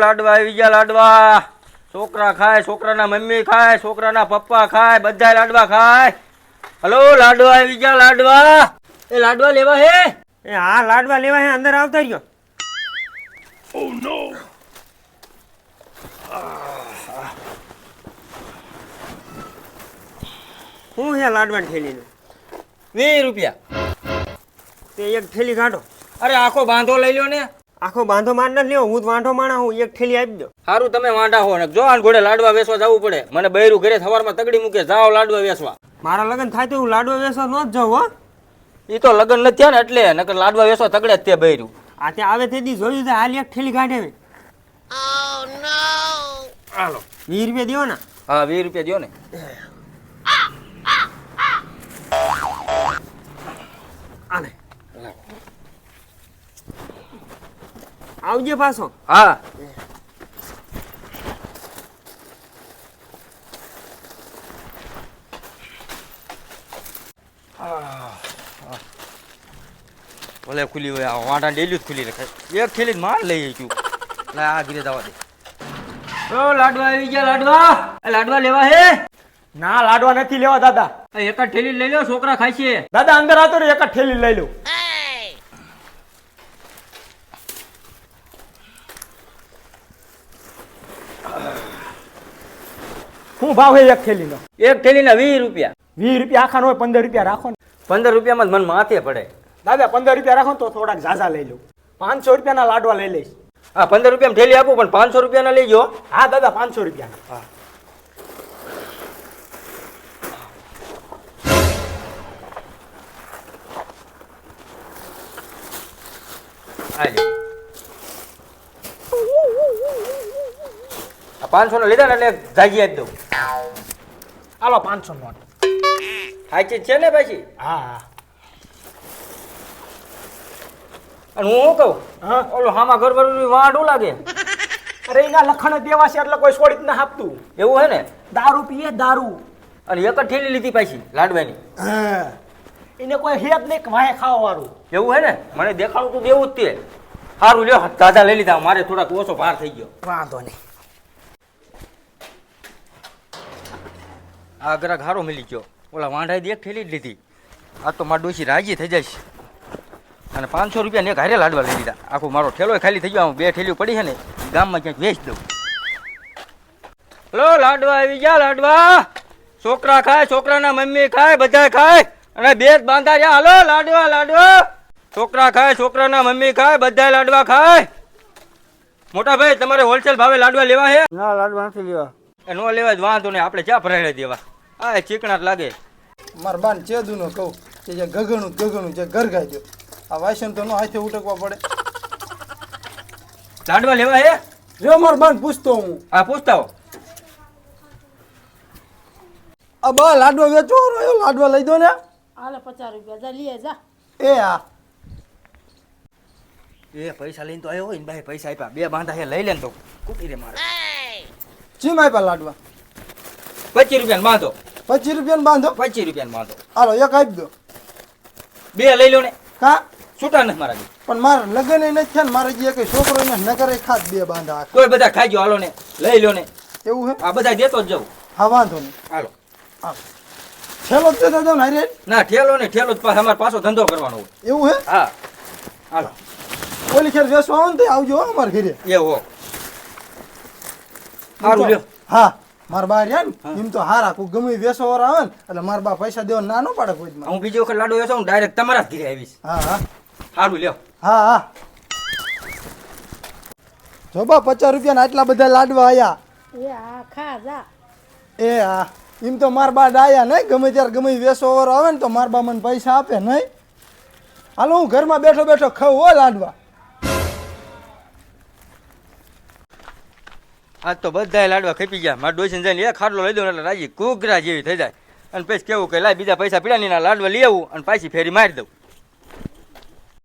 લાડવા આવી ગયા લાડવા. છોકરા ખાય, છોકરાના મમ્મી ખાય, છોકરાના પપ્પા ખાય, બધા લાડવા ખાય. હલો લાડવા આવી ગયા લાડવા. એ લાડવા લેવા હે? એ હા લાડવા લેવા હે, અંદર આવતા રહ્યો. ઓ નો. શું છે લાડવાની થેલીનું? 20 રૂપિયા. તે એક થેલી કાઢો. અરે આખો બાંધો લઈ લ્યો ને. આખો બાંધો માર નથી લેવો, હું જ વાંઢો માણા હું, એક થેલી આપી દો. સારું તમે વાંઢા હો ને જો આન ઘોડે લાડવા વેચવા જવું પડે. મને બૈરું ઘરે સવારમાં તગડી મૂકે, જાઓ લાડવા વેચવા. મારા લગ્ન થાય તો હું લાડવા વેચવા ન જ જાઉં હો. ઈ તો લગ્ન નથી થયા ને એટલે, નકર લાડવા વેચવા તગડે જ તે બૈરું. આ તે આવે તે દી જોયું છે, હાલ એક થેલી કાઢે. હાલો 20 રૂપિયા દો ને. હા 20 રૂપિયા દો ને. આલે આવજે પાછો. હા ભલે ખુલી હોય, આ વાંટા ડેલી જ ખુલી રખાય. એક થેલી માર લઈ ગયું. એટલે આ ઘીરે જવા દે. ઓ લાડવા આવી ગયા લાડવા. લાડવા લેવા હે? ના લાડવા નથી લેવા દાદા. એક જ થેલી લઈ લો, છોકરા ખાય છે. દાદા અંદર આવતો રે, એક જ થેલી લઈ લો. શું ભાવ છે એક થેલીનો? એક થેલીના 20 રૂપિયા. 20 રૂપિયા આખા નો હોય, 15 રૂપિયા રાખો ને. 15 રૂપિયામાં જ મન માથે પડે. દાદા 15 રૂપિયા રાખો ને તો થોડાક ઝાઝા લઈ લઉં. 500 રૂપિયાના લાડવા લઈ લઈશ. હા 15 રૂપિયામાં થેલી આપું, પણ 500 રૂપિયાના લેજો. હા દાદા 500 રૂપિયાના. હા આજો. આ 500 નો લીધા ને એટલે જાગી આપી દઉં. હાલો 500 નોટ. સાચી છે ને પછી? હા હા. અને હું શું કહું, હા ઓલો હામા ઘર વાળું વાંઢું લાગે. અરે એના લખણ દેવા છે એટલે કોઈ છોડી જ ના આપતું. એવું હે ને? દારૂ પીએ દારૂ. અને એક જ થેલી લીધી પાછી લાડવાની. હા એને કોઈ હેત નહીં વાહે ખાવા વાળું. એવું હે ને? મને દેખાડું તો દેવું જ તે. સારું લ્યો, દાદા લઈ લીધા. મારે થોડાક ઓછો ભાર થઈ ગયો. વાંધો નહીં. આ ગ્રાહક હારો મળી ગયો. ઓલા વાંઢાઈ એક થેલી જ લીધી. આ તો મારા ડોશી રાજી થઈ જાય. અને 500 રૂપિયા ને એક હારે લાડવા લઈ લીધા. આખો મારો ઠેલો ખાલી થઈ ગયો. 2 થેલીઓ પડી છે ને, ગામમાં ક્યાંક વેચ દઉં. હલો લાડવા આવી ગયા લાડવા. છોકરા ખાય, છોકરાના મમ્મી ખાય, બધા ખાય. અને બે જ બાંધા રહ્યા. હલો લાડવા લાડવા. છોકરા ખાય, છોકરાના મમ્મી ખાય, બધા લાડવા ખાય. મોટા ભાઈ તમારે હોલસેલ ભાવે લાડવા લેવા છે? ના લાડવા નથી લેવા. એ નો લેવા જ વાંધો નહીં, આપણે ચા ભરાઈ દેવા. આ ચીકણા જ લાગે. મારા બાન ચેદુનો કહું કે જે ગગણું જે ગરગાઈ દો. આ વાસણ તો નો હાથે ઉટકવા પડે. લાડવા લેવા હે? જો મારા બાન પૂછતો હું. આ પૂછતા હો. આ બા લાડવા વેચો રહ્યો, લાડવા લઈ દો ને. હાલે 50 રૂપિયા જા લઈએ જા. એ હા એ પૈસા લઈને તો આવ્યો હોય ને ભાઈ, પૈસા આપ્યા. 2 બાંધા હે, લઈ લે ને તો કૂટી રે મારે. ચીમ આપ્યા લાડવા? 25 રૂપિયા બાંધો. 25 રૂપિયા બાંધો. 25 રૂપિયા બાંધો. હાલો એક આપી દો. 2 લઈ લો ને. કા છૂટા નથી મારા. પણ મારે લગન એ નથી થયા ને, મારે જે કઈ છોકરો એને ન કરે ખાત 2 બાંધા. કોઈ બધા ખાઈ ગયો. હાલો ને લઈ લો ને. એવું હે? આ બધા દેતો જ જાઉં. હા વાંધો નહીં. હાલો. છેલ્લો જ દેતા જાવ ને હારે. ના ઠેલો ને ઠેલો જ પાછો અમારે પાછો ધંધો કરવાનો હોય. એવું હે? હા હાલો. ઓલી ખેર વેસવા આવો ને તો આવજો હો અમારે ઘરે. એવો સારું લ્યો. હા મારા બા રહ્યા ને એમ તો હારા કોઈ ગમે વેસો વાર આવે ને એટલે મારા બા પૈસા દેવા ના નો પાડે કોઈ. હું બીજી વખત લાડુ વેચો ડાયરેક્ટ તમારા જ ઘરે આવીશ. હા હા સારું લ્યો. હા હા જો બા 50 રૂપિયા આટલા બધા લાડવા આયા. એ હા ખા જા. એ હા એમ તો મારા બા ડાયા નહીં, ગમે ત્યારે ગમે વેસો વાર આવે ને તો મારા બા મને પૈસા આપે નહીં. હાલો હું ઘરમાં બેઠો બેઠો ખાઉં હો લાડવા. આજ તો બધા લાડવા ખપી ગયા. મારા ડોસીને જઈને એક ખાટલો લઈ દઉં એટલે રાજી કુકરા જેવી થઈ જાય. અને પછી કેવું કે લાય બીજા પૈસા પીડા ની લાડવા લઈ આવું અને પાછી ફેરી મારી દઉં.